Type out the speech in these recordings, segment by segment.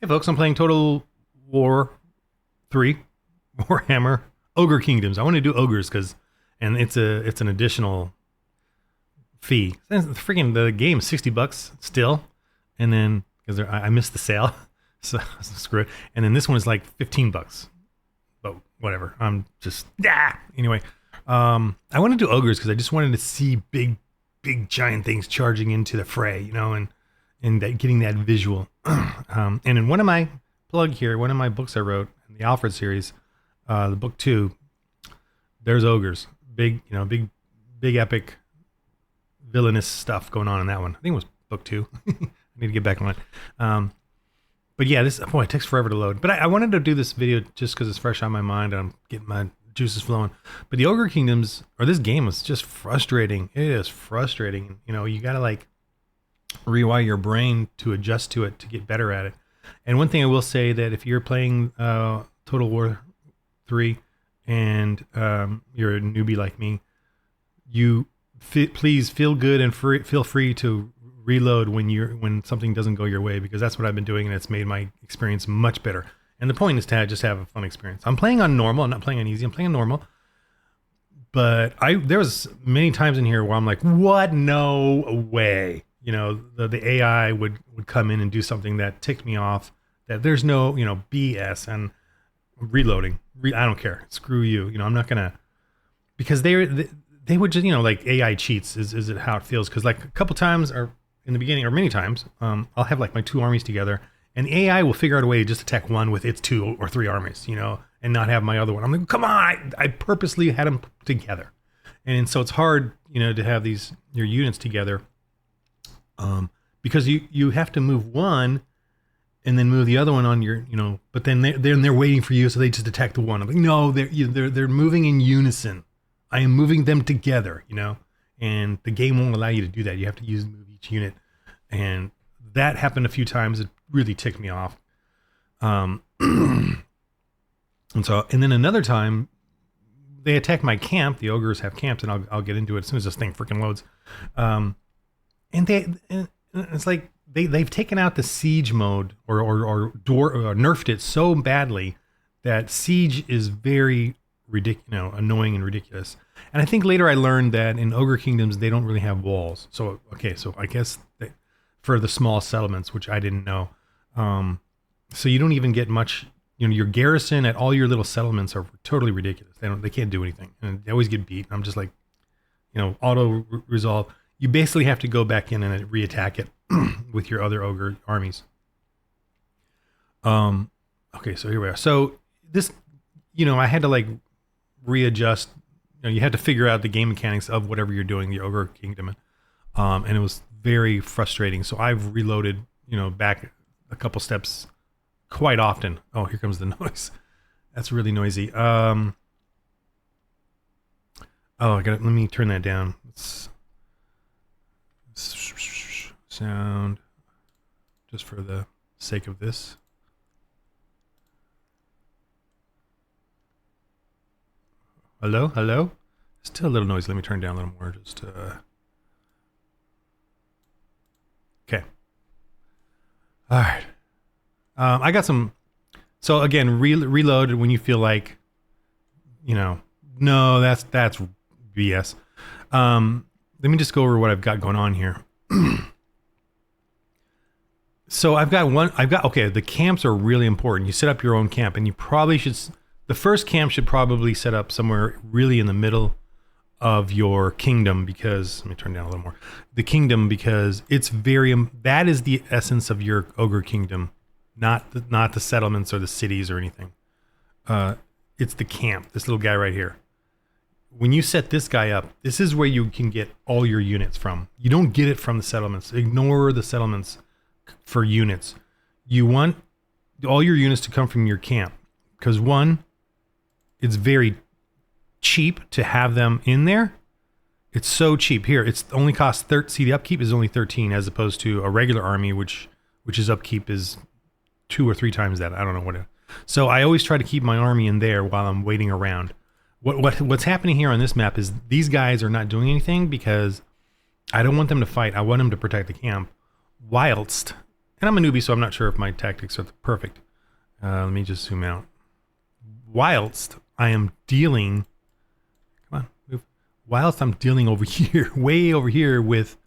Hey folks, I'm playing Total War 3, Warhammer, Ogre Kingdoms. I want to do ogres and it's an additional fee. Freaking the game is $60 still, and then because I missed the sale, so screw it. And then this one is like $15, but whatever. I'm just anyway. I want to do ogres because I just wanted to see big giant things charging into the fray, and that, getting that visual. And in one of my one of my books I wrote in the Alfred series, the book 2, there's ogres, big epic villainous stuff going on in that one. I think it was book 2. I need to get back on it. But yeah, it takes forever to load. But I wanted to do this video just because it's fresh on my mind. I'm getting my juices flowing. But the Ogre Kingdoms, or this game, is just frustrating. It is frustrating. You got to rewire your brain to adjust to it to get better at it. And one thing I will say, that if you're playing Total War 3 and you're a newbie like me, please feel good and feel free to reload when something doesn't go your way, because that's what I've been doing, and it's made my experience much better. And the point is to just have a fun experience. I'm playing on normal. I'm not playing on easy. I'm playing on normal. But there was many times in here where I'm like, what? No way. The AI would come in and do something that ticked me off, that there's no, BS, and reloading. I don't care. Screw you. I'm not going to, because they would just, like AI cheats is it how it feels. Cause like a couple times, or in the beginning, or many times, I'll have like my 2 armies together, and the AI will figure out a way to just attack one with its 2 or 3 armies, and not have my other one. I'm like, come on, I purposely had them together. And so it's hard, to have your units together. Because you have to move one and then move the other one on your, but then they're waiting for you, so they just attack the one. I'm like, no, they're moving in unison. I am moving them together, and the game won't allow you to do that. You have to move each unit, and that happened a few times. It really ticked me off. And then another time, they attacked my camp. The ogres have camps, and I'll get into it as soon as this thing freaking loads. And it's like they've taken out the siege mode or nerfed it so badly that siege is very ridiculous, annoying and ridiculous. And I think later I learned that in Ogre Kingdoms they don't really have walls. So I guess for the small settlements, which I didn't know, so you don't even get much. Your garrison at all your little settlements are totally ridiculous. They can't do anything, and they always get beat. I'm just like, auto resolve. You basically have to go back in and reattack it with your other ogre armies. Okay, so here we are. So this, I had to readjust. You had to figure out the game mechanics of whatever you're doing, the Ogre Kingdom, and it was very frustrating. So I've reloaded, back a couple steps quite often. Oh, here comes the noise. That's really noisy. Let me turn that down. Sound, just for the sake of this. Hello. Still a little noisy. Let me turn down a little more. Just okay. All right. I got some. So again, reload when you feel like, no, that's BS. Let me just go over what I've got going on here. So the camps are really important. You set up your own camp, and you probably should, the first camp should probably set up somewhere really in the middle of your kingdom, because, let me turn down a little more, the kingdom, because that is the essence of your Ogre Kingdom, not the settlements or the cities or anything. It's the camp, this little guy right here. When you set this guy up, this is where you can get all your units from. You don't get it from the settlements. Ignore the settlements for units. You want all your units to come from your camp, because one, it's very cheap to have them in there. It's so cheap. Here, it's only costs 13. See, the upkeep is only 13, as opposed to a regular army, which is upkeep is 2 or 3 times that. I don't know what. So I always try to keep my army in there while I'm waiting around. What's happening here on this map is these guys are not doing anything because I don't want them to fight. I want them to protect the camp, whilst And I'm a newbie, so I'm not sure if my tactics are perfect. Let me just zoom out. Whilst I am dealing, come on, move. Whilst I'm dealing over here, way over here with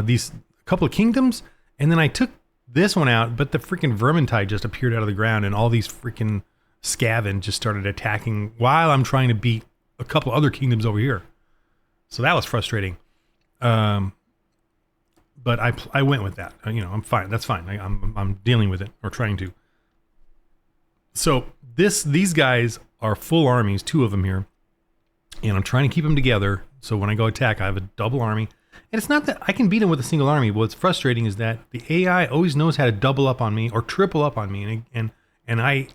these couple of kingdoms, and then I took this one out, but the freaking Vermintide just appeared out of the ground, and all these freaking Skaven just started attacking while I'm trying to beat a couple other kingdoms over here. So that was frustrating. But I went with that. I'm fine. That's fine. I'm dealing with it, or trying to. So these guys are full armies, 2 of them here, and I'm trying to keep them together. So when I go attack, I have a double army, and it's not that I can beat them with a single army. What's frustrating is that the AI always knows how to double up on me or triple up on me, and I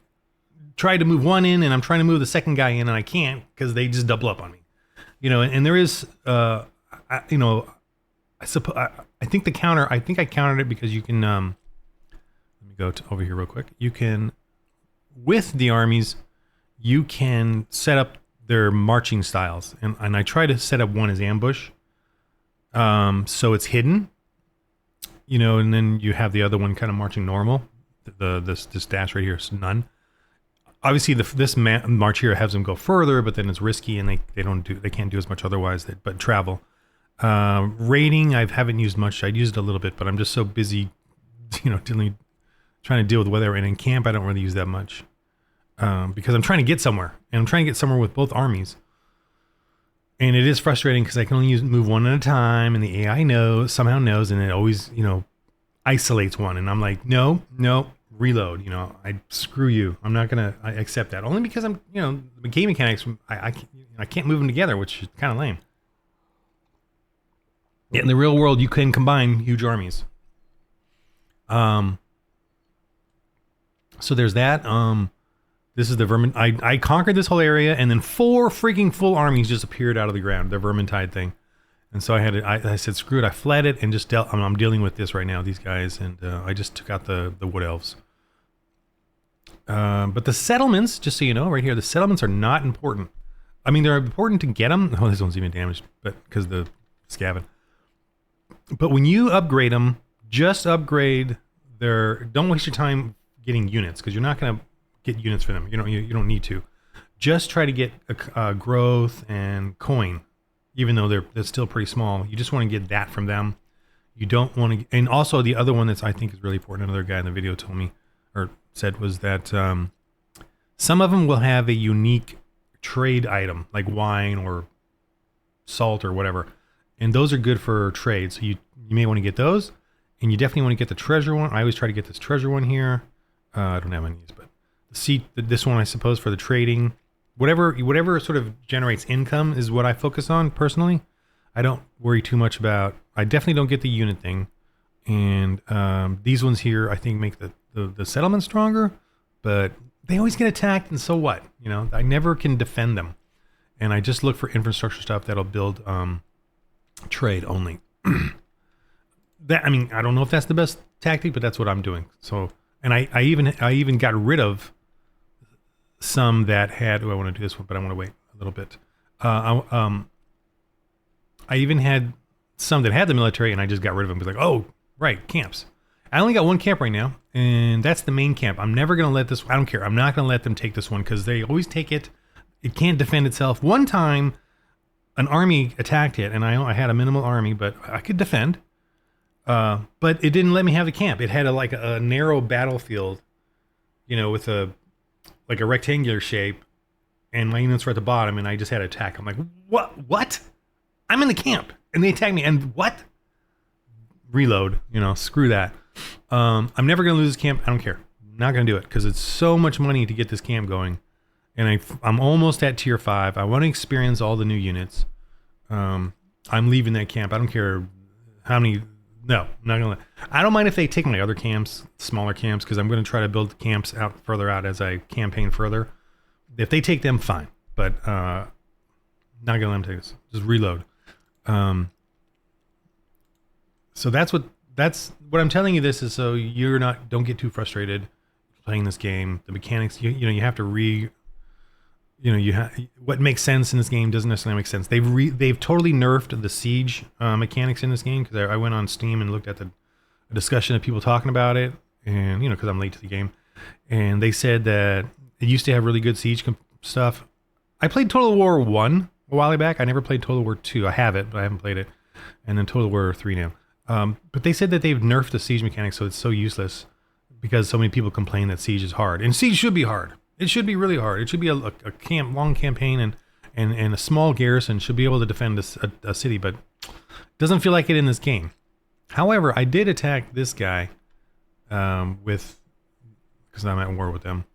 try to move one in, and I'm trying to move the second guy in, and I can't because they just double up on me. And there is, I think the counter. I think I countered it because you can. Let me go over here real quick. You can, with the armies, you can set up their marching styles, and I try to set up one as ambush, so it's hidden. And then you have the other one kind of marching normal. This dash right here is none. Obviously, this march here has them go further, but then it's risky, and they can't do as much otherwise. But travel. Raiding, I haven't used much. I used it a little bit, but I'm just so busy, trying to deal with weather. And in camp, I don't really use that much because I'm trying to get somewhere, and I'm trying to get somewhere with both armies. And it is frustrating because I can only move one at a time, and the AI somehow knows, and it always, isolates one. And I'm like, no, reload. I screw you. I'm not gonna accept that, only because I'm, the game mechanics. I can't move them together, which is kind of lame. Yeah, in the real world, you can combine huge armies. So there's that. This is the Vermin. I conquered this whole area, and then 4 freaking full armies just appeared out of the ground. The Vermintide thing, and so I said, screw it. I fled it and just dealt. I'm dealing with this right now. These guys, and I just took out the Wood Elves. But the settlements, just so you know, right here, the settlements are not important. I mean, they're important to get them. Oh, this one's even damaged, but because the Skaven. But when you upgrade them, just upgrade their. Don't waste your time getting units, because you're not going to get units for them. You don't need to. Just try to get a growth and coin, even though they're still pretty small. You just want to get that from them. You don't want to. And also the other one that's I think is really important. Another guy in the video told me or said was that some of them will have a unique trade item like wine or salt or whatever. And those are good for trade, so you may want to get those, and you definitely want to get the treasure one. I always try to get this treasure one here. I don't have any of these, but this one I suppose for the trading, whatever sort of generates income is what I focus on personally. I don't worry too much about. I definitely don't get the unit thing, and these ones here I think make the settlement stronger, but they always get attacked, and so what? I never can defend them, and I just look for infrastructure stuff that'll build. Trade only. I don't know if that's the best tactic, but that's what I'm doing. So, and I even got rid of some that had. Oh, I want to do this one, but I want to wait a little bit. I even had some that had the military, and I just got rid of them. It was like, oh, right, camps. I only got one camp right now, and that's the main camp. I'm never gonna let this. I don't care. I'm not gonna let them take this one because they always take it. It can't defend itself. One time. An army attacked it, and I had a minimal army, but I could defend. But it didn't let me have the camp. It had a narrow battlefield, with a rectangular shape, and my units were at the bottom, and I just had to attack. I'm like, what? I'm in the camp, and they attack me, and what? Reload. Screw that. I'm never gonna lose this camp. I don't care. I'm not gonna do it because it's so much money to get this camp going. And I'm almost at tier 5. I want to experience all the new units. I'm leaving that camp. I don't care how many. No, I'm not gonna. I don't mind if they take my other camps, smaller camps, because I'm going to try to build camps out further out as I campaign further. If they take them, fine. But not gonna let them take this. Just reload. So that's what I'm telling you. This is so don't get too frustrated playing this game. The mechanics. You have to what makes sense in this game doesn't necessarily make sense. They've totally nerfed the siege mechanics in this game because I went on Steam and looked at a discussion of people talking about it, and because I'm late to the game, and they said that it used to have really good siege stuff. I played Total War 1 a while back. I never played Total War 2. I have it, but I haven't played it. And then Total War 3 now. But they said that they've nerfed the siege mechanics, so it's so useless because so many people complain that siege is hard. And siege should be hard. It should be really hard. It should be a long campaign, and a small garrison should be able to defend a city, but it doesn't feel like it in this game. However, I did attack this guy because I'm at war with them,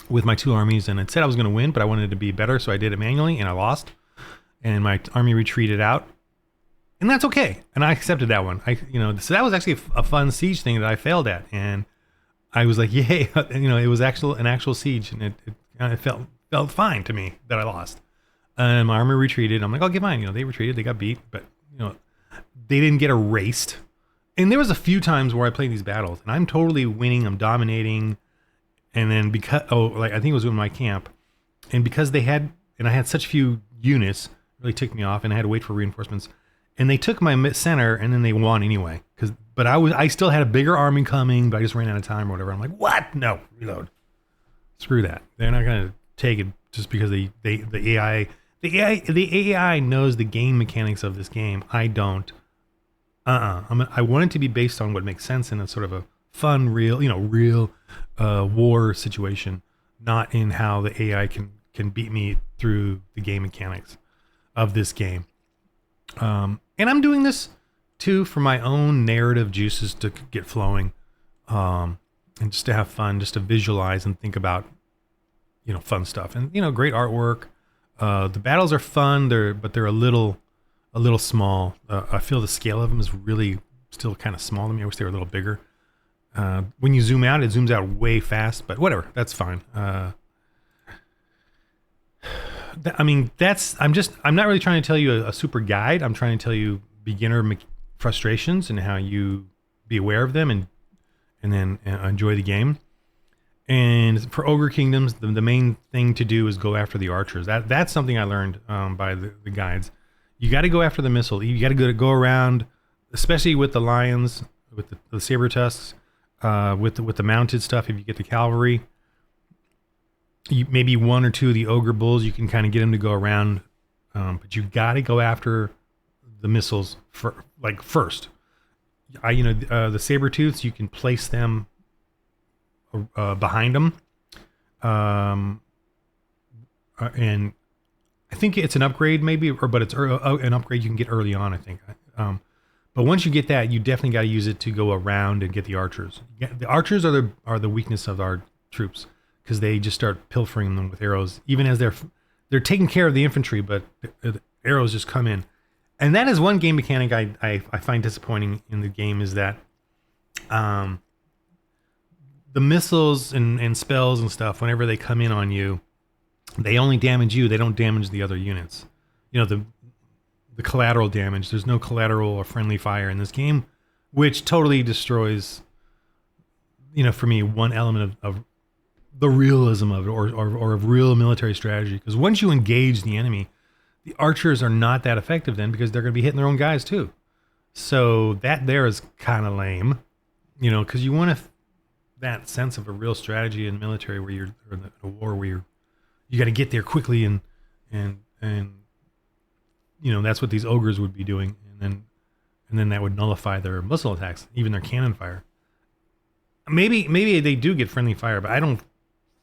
with my 2 armies, and it said I was going to win, but I wanted to be better, so I did it manually, and I lost, and my army retreated out, and that's okay, and I accepted that one. So that was actually a fun siege thing that I failed at, and I was like, yay, it was an actual siege, and it felt fine to me that I lost, and my army retreated. I'm like, okay, fine, they retreated, they got beat, but they didn't get erased. And there was a few times where I played these battles, and I'm totally winning, I'm dominating. And then I think it was in my camp, and because I had such few units, it really ticked me off, and I had to wait for reinforcements, and they took my center, and then they won anyway. But I still had a bigger army coming, but I just ran out of time or whatever. I'm like, what? No, reload. Screw that. They're not gonna take it just because the AI knows the game mechanics of this game. I don't. I want it to be based on what makes sense in a sort of a fun, real war situation, not in how the AI can beat me through the game mechanics of this game. And I'm doing this too for my own narrative juices to get flowing, and just to have fun, just to visualize and think about, fun stuff, and great artwork. The battles are fun, but they're a little small. I feel the scale of them is really still kind of small to me. I wish they were a little bigger. When you zoom out, it zooms out way fast, but whatever, that's fine. I'm not really trying to tell you a super guide. I'm trying to tell you beginner frustrations and how you be aware of them and then enjoy the game. And for Ogre Kingdoms, the main thing to do is go after the archers. That's something I learned by the guides. You got to go after the missile. You got to go around, especially with the lions, with the saber tusks. With the mounted stuff, if you get the cavalry, maybe 1 or 2 of the ogre bulls, you can kind of get them to go around, but you got to go after the missiles first. The saber tooths, you can place them behind them, and I think it's an upgrade maybe, but it's an upgrade you can get early on, I think. But once you get that, you definitely got to use it to go around and get the archers. The archers are the weakness of our troops, because they just start pilfering them with arrows, even as they're taking care of the infantry, but the arrows just come in. And that is one game mechanic I find disappointing in the game, is that the missiles and spells and stuff, whenever they come in on you, they only damage you. They don't damage the other units. The collateral damage. There's no collateral or friendly fire in this game, which totally destroys, for me, one element of the realism of it, or of real military strategy. Because once you engage the enemy, the archers are not that effective then, because they're going to be hitting their own guys too. So that there is kind of lame, because you want that sense of a real strategy in military where you're in a war where you got to get there quickly and that's what these ogres would be doing, and then that would nullify their missile attacks, even their cannon fire. Maybe they do get friendly fire, but I don't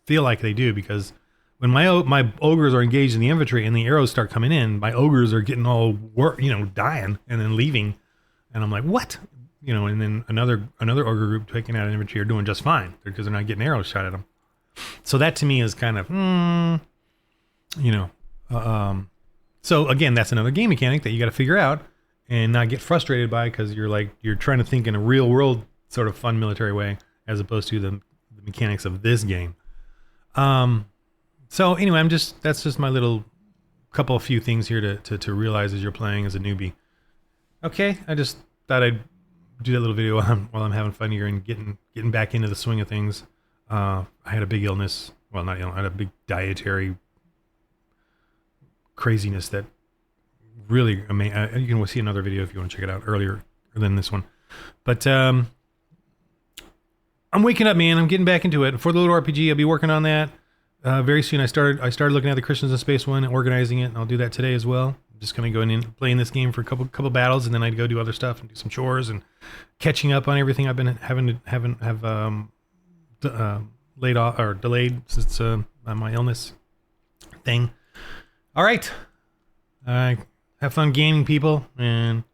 feel like they do, because when my ogres are engaged in the infantry and the arrows start coming in, my ogres are getting all dying and then leaving, and I'm like, what? And then another ogre group taking out an infantry are doing just fine because they're not getting arrows shot at them. So that to me is kind of So again, that's another game mechanic that you got to figure out and not get frustrated by, because you're trying to think in a real world sort of fun military way, as opposed to the mechanics of this game. So anyway, that's just my little few things here to realize as you're playing as a newbie. Okay, I just thought I'd do that little video while I'm having fun here and getting back into the swing of things. I had a big illness. Well, not illness. I had a big dietary craziness that really, you can see another video if you want to check it out earlier than this one. But I'm waking up, man. I'm getting back into it. For the little RPG, I'll be working on that very soon. I started looking at the Christians in Space one and organizing it, and I'll do that today as well. I'm just gonna go in and play in this game for a couple battles, and then I'd go do other stuff and do some chores and catching up on everything I've been having laid off or delayed since my illness thing. All right, have fun gaming, people, and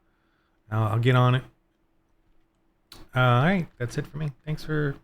I'll get on it. All right, that's it for me. Thanks for